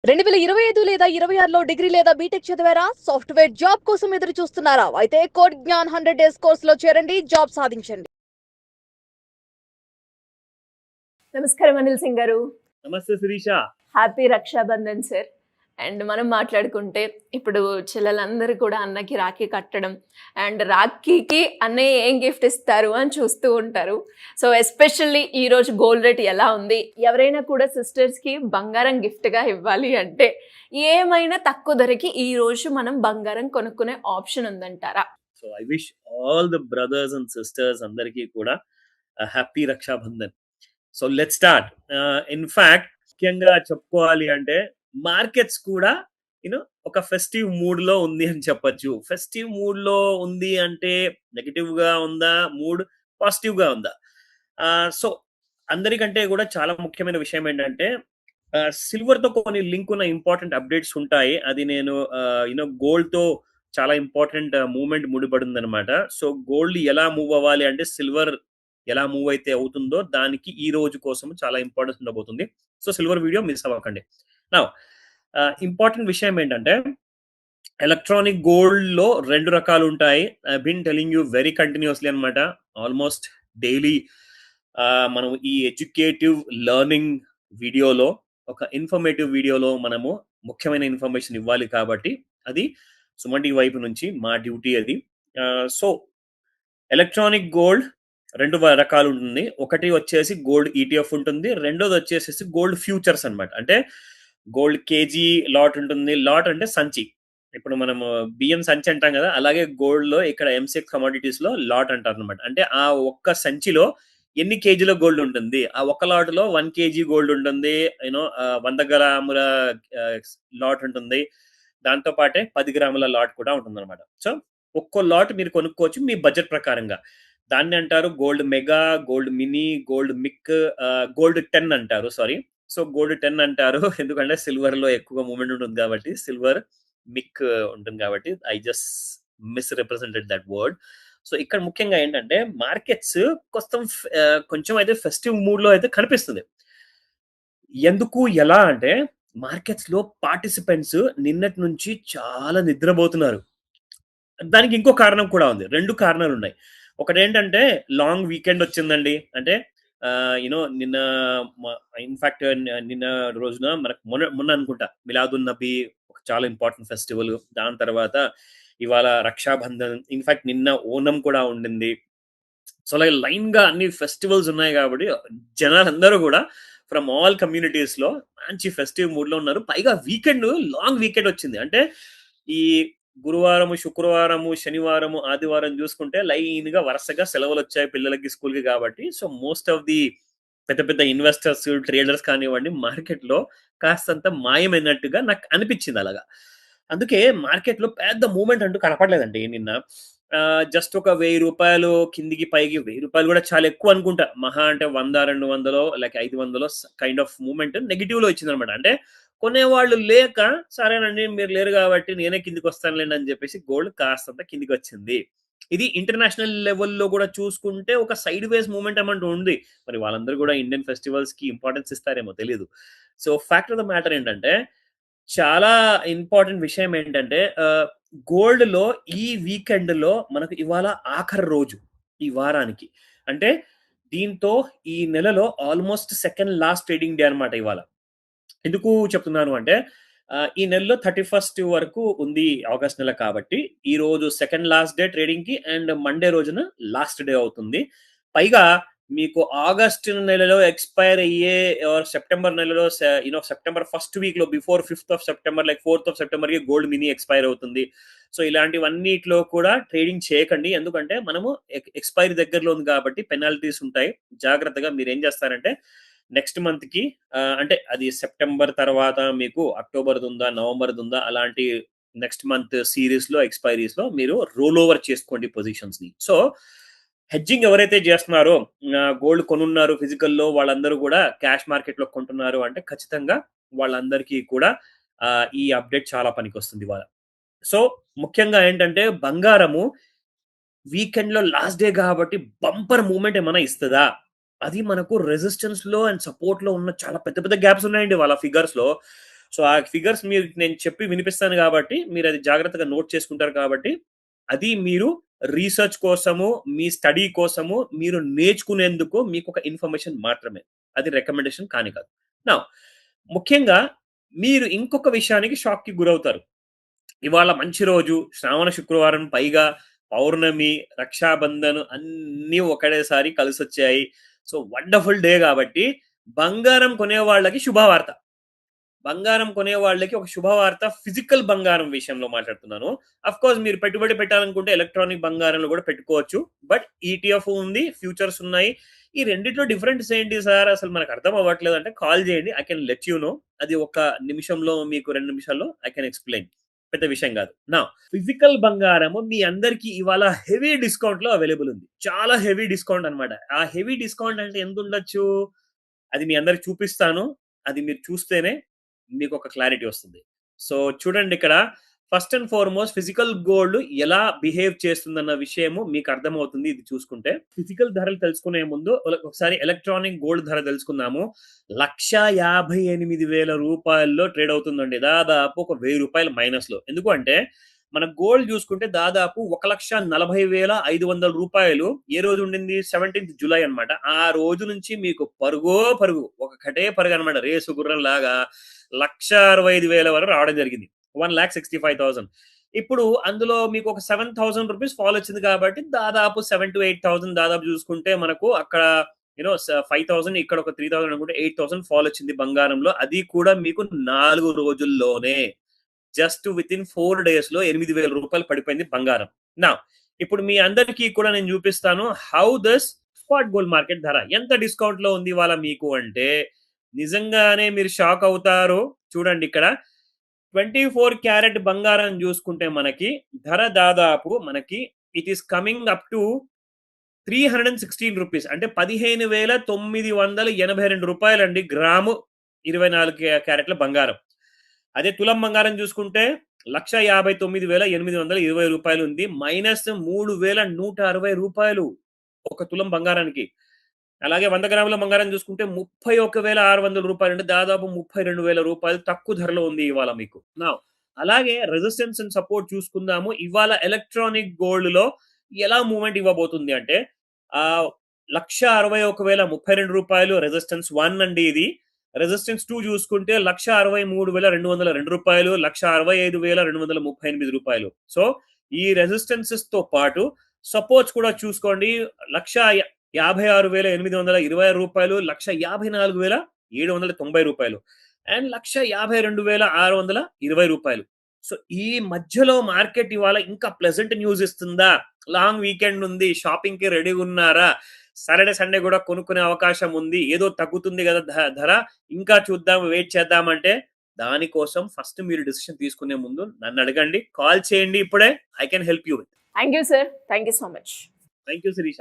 2025 లేదా 26లో డిగ్రీ లేదా బీటెక్ చదివారా? సాఫ్ట్‌వేర్ జాబ్ కోసం ఎదురు చూస్తున్నారా? అయితే కోడ్ జ్ఞాన్ 100 డేస్ కోర్సులో చేరండి, జాబ్ సాధించండి. నమస్కారం అనిల్ సింగ్ గారు. నమస్తే Shirisha. Happy Rakshabandhan sir. And మనం మాట్లాడుకుంటే ఇప్పుడు చెల్లెలందరూ కూడా అన్నకి రాఖీ కట్టడం అండ్ రాఖీకి అన్నయ్య ఏం గిఫ్ట్ ఇస్తారు అని చూస్తూ ఉంటారు. సో ఎస్పెషల్లీ ఈరోజు గోల్డ్ రేట్ ఎలా ఉంది, ఎవరైనా కూడా సిస్టర్స్కి బంగారం గిఫ్ట్గా ఇవ్వాలి అంటే ఏమైనా తక్కువ ధరకి ఈరోజు మనం బంగారం కొనుక్కునే ఆప్షన్ ఉందంటారా? So I wish all the brothers and sisters అందరికీ కూడా happy Rakshabandhan. So let start. In fact ముఖ్యంగా చెప్పుకోవాలి అంటే మార్కెట్స్ కూడా యూనో ఒక ఫెస్టివ్ మూడ్ లో ఉంది అని చెప్పొచ్చు. ఫెస్టివ్ మూడ్ లో ఉంది అంటే నెగిటివ్ గా ఉందా, మూడ్ పాజిటివ్ గా ఉందా? సో అందరికంటే కూడా చాలా ముఖ్యమైన విషయం ఏంటంటే సిల్వర్ తో కొన్ని లింక్ ఉన్న ఇంపార్టెంట్ అప్డేట్స్ ఉంటాయి. అది నేను గోల్డ్ తో చాలా ఇంపార్టెంట్ మూవ్మెంట్ ముడిపడి ఉందన్నమాట. సో గోల్డ్ ఎలా మూవ్ అవ్వాలి అంటే సిల్వర్ ఎలా మూవ్ అయితే అవుతుందో దానికి ఈ రోజు కోసం చాలా ఇంపార్టెన్స్ ఉండబోతుంది. సో సిల్వర్ వీడియో మిస్ అవ్వకండి. నా ఇంపార్టెంట్ విషయం ఏంటంటే ఎలక్ట్రానిక్ గోల్డ్ లో 2 రకాలు ఉంటాయి. I been telling you very continuously అనమాట. ఆల్మోస్ట్ డైలీ మనం ఈ ఎడ్యుకేటివ్ లెర్నింగ్ వీడియోలో ఒక ఇన్ఫర్మేటివ్ వీడియోలో మనము ముఖ్యమైన ఇన్ఫర్మేషన్ ఇవ్వాలి కాబట్టి అది సుమన్ టీవీ వైపు నుంచి మా డ్యూటీ అది. సో ఎలక్ట్రానిక్ గోల్డ్ 2 రకాలు ఉంటుంది. ఒకటి వచ్చేసి గోల్డ్ ఈటీఎఫ్ ఉంటుంది, రెండోది వచ్చేసి గోల్డ్ ఫ్యూచర్స్ అన్నమాట. అంటే గోల్డ్ కేజీ లాట్ ఉంటుంది. లాట్ అంటే సంచి. ఇప్పుడు మనము బియ్యం సంచి అంటాం కదా, అలాగే గోల్డ్ లో ఇక్కడ ఎంసెక్ కమోడిటీస్ లో లాట్ అంటారు అనమాట. అంటే ఆ ఒక్క సంచిలో ఎన్ని కేజీల గోల్డ్ ఉంటుంది, ఆ ఒక్క లాట్ లో 1 కేజీ గోల్డ్ ఉంటుంది, 100 గ్రాముల లాట్ ఉంటుంది, దాంతో పాటే 10 గ్రాముల లాట్ కూడా ఉంటుంది అనమాట. సో ఒక్కో లాట్ మీరు కొనుక్కోవచ్చు మీ బడ్జెట్ ప్రకారంగా. దాన్ని అంటారు gold mega, gold mini, gold మిక్, గోల్డ్ 10 అంటారు. సారీ, సో గోల్డ్ 10 అంటారు ఎందుకంటే సిల్వర్ లో ఎక్కువ మూమెంట్ ఉంటుంది కాబట్టి. సిల్వర్ మిక్ ఉంటుంది కాబట్టి I just miss represented that word. So ఇక్కడ ముఖ్యంగా ఏంటంటే మార్కెట్స్ కొంచెం అయితే ఫెస్టివ్ మూడ్ లో అయితే కనిపిస్తుంది. ఎందుకు ఎలా అంటే మార్కెట్స్ లో పార్టిసిపెంట్స్ నిన్నటి నుంచి చాలా నిద్రపోతున్నారు. దానికి ఇంకో కారణం కూడా ఉంది. 2 కారణాలు ఉన్నాయి. ఒకటి ఏంటంటే లాంగ్ వీకెండ్ వచ్చిందండి. అంటే నిన్న ఇన్ఫాక్ట్ నిన్న రోజున మనకు మొన్న అనుకుంటా మిలాదున్ నబీ ఒక చాలా ఇంపార్టెంట్ ఫెస్టివల్. దాని తర్వాత ఇవాళ రక్షాబంధన్, ఇన్ఫాక్ట్ నిన్న ఓనం కూడా ఉండింది. సో లైన్ గా అన్ని ఫెస్టివల్స్ ఉన్నాయి కాబట్టి జనాలందరూ కూడా ఫ్రమ్ ఆల్ కమ్యూనిటీస్ లో మంచి ఫెస్టివ్ మూడ్ లో ఉన్నారు. పైగా వీకెండ్, లాంగ్ వీకెండ్ వచ్చింది. అంటే ఈ గురువారము, శుక్రవారము, శనివారము, ఆదివారం చూసుకుంటే లైన్ గా వరుసగా సెలవులు వచ్చాయి పిల్లలకి స్కూల్ కి కాబట్టి. సో మోస్ట్ ఆఫ్ ది పెద్ద పెద్ద ఇన్వెస్టర్స్, ట్రేడర్స్ కానివ్వండి మార్కెట్ లో కాస్తంత మాయమైనట్టుగా నాకు అనిపించింది అలాగా. అందుకే మార్కెట్ లో పెద్ద మూవ్మెంట్ అంటూ కనపడలేదండి నిన్న. జస్ట్ ఒక 1000 రూపాయలు కిందికి పైకి, 1000 రూపాయలు కూడా చాలా ఎక్కువ అనుకుంటా. మహా అంటే 100, 200 లేక 500 కైండ్ ఆఫ్ మూవ్మెంట్ నెగిటివ్ లో ఇచ్చింది అనమాట. అంటే కొనేవాళ్ళు లేక సరేనండి మీరు లేరు కాబట్టి నేనే కిందికి వస్తానులేండి అని చెప్పేసి గోల్డ్ కాస్తంత కిందికి వచ్చింది. ఇది ఇంటర్నేషనల్ లెవెల్లో కూడా చూసుకుంటే ఒక సైడ్ వేస్ మూవ్మెంట్ అమంటూ ఉంది. మరి వాళ్ళందరూ కూడా ఇండియన్ ఫెస్టివల్స్ కి ఇంపార్టెన్స్ ఇస్తారేమో తెలియదు. So fact of the matter ఏంటంటే చాలా ఇంపార్టెంట్ విషయం ఏంటంటే గోల్డ్ లో ఈ వీకెండ్ లో మనకు ఇవాళ ఆఖరి రోజు ఈ వారానికి. అంటే దీంతో ఈ నెలలో almost second last trading day అనమాట ఇవాళ. ఎందుకు చెప్తున్నాను అంటే ఈ నెలలో 31st వరకు ఉంది ఆగస్ట్ నెల కాబట్టి ఈ రోజు సెకండ్ లాస్ట్ డే ట్రేడింగ్ కి అండ్ మండే రోజున లాస్ట్ డే అవుతుంది. పైగా మీకు ఆగస్ట్ నెలలో ఎక్స్పైర్ అయ్యే సెప్టెంబర్ నెలలో సెప్టెంబర్ ఫస్ట్ వీక్ లో before 5th of September like 4th of September కి గోల్డ్ మినీ ఎక్స్పైర్ అవుతుంది. సో ఇలాంటివన్నిట్లో కూడా ట్రేడింగ్ చేయకండి. ఎందుకంటే మనము ఎక్స్పైరీ దగ్గరలో ఉంది కాబట్టి పెనాల్టీస్ ఉంటాయి. జాగ్రత్తగా మీరు ఏం చేస్తారంటే నెక్స్ట్ మంత్ కి అంటే అది సెప్టెంబర్ తర్వాత మీకు అక్టోబర్ ఉందా, నవంబర్ ఉందా, అలాంటి నెక్స్ట్ మంత్ సిరీస్ లో ఎక్స్పైరీస్ లో మీరు రోల్ ఓవర్ చేసుకోండి పొజిషన్స్ ని. సో హెడ్జింగ్ ఎవరైతే చేస్తున్నారో, గోల్డ్ కొనున్నారు ఫిజికల్ లో, వాళ్ళందరూ కూడా క్యాష్ మార్కెట్ లో కొంటున్నారు అంటే ఖచ్చితంగా వాళ్ళందరికీ కూడా ఈ అప్డేట్ చాలా పనికి వస్తుంది ఇవాళ. సో ముఖ్యంగా ఏంటంటే బంగారము వీకెండ్ లో లాస్ట్ డే కాబట్టి బంపర్ మూవ్మెంట్ ఏమైనా ఇస్తుందా? అది మనకు రెసిస్టెన్స్ లో అండ్ సపోర్ట్ లో ఉన్న చాలా పెద్ద పెద్ద గ్యాప్స్ ఉన్నాయండి వాళ్ళ ఫిగర్స్ లో. సో ఆ ఫిగర్స్ మీరు నేను చెప్పి వినిపిస్తాను కాబట్టి మీరు అది జాగ్రత్తగా నోట్ చేసుకుంటారు కాబట్టి అది మీరు రీసెర్చ్ కోసము మీ స్టడీ కోసము మీరు నేర్చుకునేందుకు మీకు ఒక ఇన్ఫర్మేషన్ మాత్రమే, అది రికమెండేషన్ కాని కాదు. నా ముఖ్యంగా మీరు ఇంకొక విషయానికి షాక్ కి గురవుతారు. ఇవాళ మంచి రోజు, శ్రావణ శుక్రవారం, పైగా పౌర్ణమి, రక్షాబంధన్ అన్నీ ఒకటేసారి కలిసొచ్చాయి. సో వండర్ఫుల్ డే కాబట్టి బంగారం కొనే వాళ్ళకి శుభవార్త. బంగారం కొనే వాళ్ళకి ఒక శుభవార్త. ఫిజికల్ బంగారం విషయంలో మాట్లాడుతున్నాను. అఫ్ కోర్స్ మీరు పెట్టుబడి పెట్టాలనుకుంటే ఎలక్ట్రానిక్ బంగారంలో కూడా పెట్టుకోవచ్చు. బట్ ఈటీఎఫ్ ఉంది, ఫ్యూచర్స్ ఉన్నాయి. ఈ రెండిట్లో డిఫరెన్స్ ఏంటి సార్ అసలు మనకు అర్థం అవ్వట్లేదు అంటే కాల్ చేయండి. I can let you know. అది ఒక నిమిషంలో, మీకు 2 నిమిషాల్లో ఐ కెన్ ఎక్స్ప్లెయిన్. పెద్ద విషయం కాదు. నా ఫిజికల్ బంగారము మీ అందరికి ఇవాళ హెవీ డిస్కౌంట్ లో అవైలబుల్ ఉంది. చాలా హెవీ డిస్కౌంట్ అన్నమాట. ఆ హెవీ డిస్కౌంట్ అంటే ఎంత ఉండొచ్చు, అది మీ అందరికి చూపిస్తాను. అది మీరు చూస్తేనే మీకు ఒక క్లారిటీ వస్తుంది. సో చూడండి, ఇక్కడ first and foremost physical gold ఎలా బిహేవ్ చేస్తుందన్న విషయము మీకు అర్థమవుతుంది ఇది చూసుకుంటే. ఫిజికల్ ధరలు తెలుసుకునే ముందు ఒకసారి ఎలక్ట్రానిక్ గోల్డ్ ధర తెలుసుకుందాము. 1,58,000 రూపాయల్లో ట్రేడ్ అవుతుందండి. దాదాపు ఒక 1,000 రూపాయలు మైనస్ లో. ఎందుకు అంటే మన గోల్డ్ చూసుకుంటే దాదాపు 1,40,500 రూపాయలు ఏ రోజు ఉండింది, 17th జూలై అన్నమాట. ఆ రోజు నుంచి మీకు పరుగు ఒకటే పరుగు అనమాట, రేసు గుర్రం లాగా 1,65,000 వరకు రావడం జరిగింది. 1,65,000. ఇప్పుడు అందులో మీకు ఒక 7,000 రూపీస్ ఫాల్ వచ్చింది కాబట్టి దాదాపు 7,000 to 8,000 దాదాపు చూసుకుంటే మనకు అక్కడ 5,000, ఇక్కడ ఒక 3,000 అనుకుంటే 8,000 ఫాల్ వచ్చింది బంగారంలో. అది కూడా మీకు 4 రోజుల్లోనే. జస్ట్ విత్ ఇన్ 4 డేస్ లో 8,000 రూపాయలు పడిపోయింది బంగారం. నా ఇప్పుడు మీ అందరికీ కూడా నేను చూపిస్తాను how does spot gold market ధర ఎంత డిస్కౌంట్ లో ఉంది ఇవాళ మీకు అంటే నిజంగానే మీరు షాక్ అవుతారు. చూడండి, ఇక్కడ 24 క్యారెట్ బంగారం చూసుకుంటే మనకి ధర దాదాపు మనకి it is coming up to 316 rupees, అంటే 15,982 రూపాయలండి గ్రాము 24 క్యారెట్ల బంగారం. అదే తులం బంగారం చూసుకుంటే 1,59,820 రూపాయలు ఉంది, మైనస్ 3,160 రూపాయలు ఒక తులం బంగారానికి. అలాగే 100 గ్రాముల బంగారం చూసుకుంటే 31,600 రూపాయలు, అంటే దాదాపు 32,000 రూపాయలు తక్కువ ధరలో ఉంది ఇవాళ మీకు. నా అలాగే రెసిస్టెన్స్ అండ్ సపోర్ట్ చూసుకుందాము. ఇవాళ ఎలక్ట్రానిక్ గోల్డ్ లో ఎలా మూవ్మెంట్ ఇవ్వబోతుంది అంటే 1,61,032 రూపాయలు రెసిస్టెన్స్ 1 అండి ఇది. రెసిస్టెన్స్ 2 చూసుకుంటే 1,63,202 రూపాయలు, 1,65,238 రూపాయలు. సో ఈ రెసిస్టెన్సెస్ తో పాటు సపోర్ట్స్ కూడా చూసుకోండి. 1,56,820 రూపాయలు, 1,54,790 రూపాయలు అండ్ 1,52,620 రూపాయలు. సో ఈ మధ్యలో మార్కెట్ ఇవాళ ఇంకా ప్లెజెంట్ న్యూస్ ఇస్తుందా? లాంగ్ వీకెండ్ ఉంది, షాపింగ్ కి రెడీ ఉన్నారా? సాటర్డే సండే కూడా కొనుక్కునే అవకాశం ఉంది. ఏదో తగ్గుతుంది కదా ధర, ఇంకా చూద్దాం, వెయిట్ చేద్దామంటే దానికోసం ఫస్ట్ మీరు డిసిషన్ తీసుకునే ముందు నన్ను అడగండి, కాల్ చేయండి ఇప్పుడే. I can help you. Thank you sir, thank you so much. Thank you Sirisha.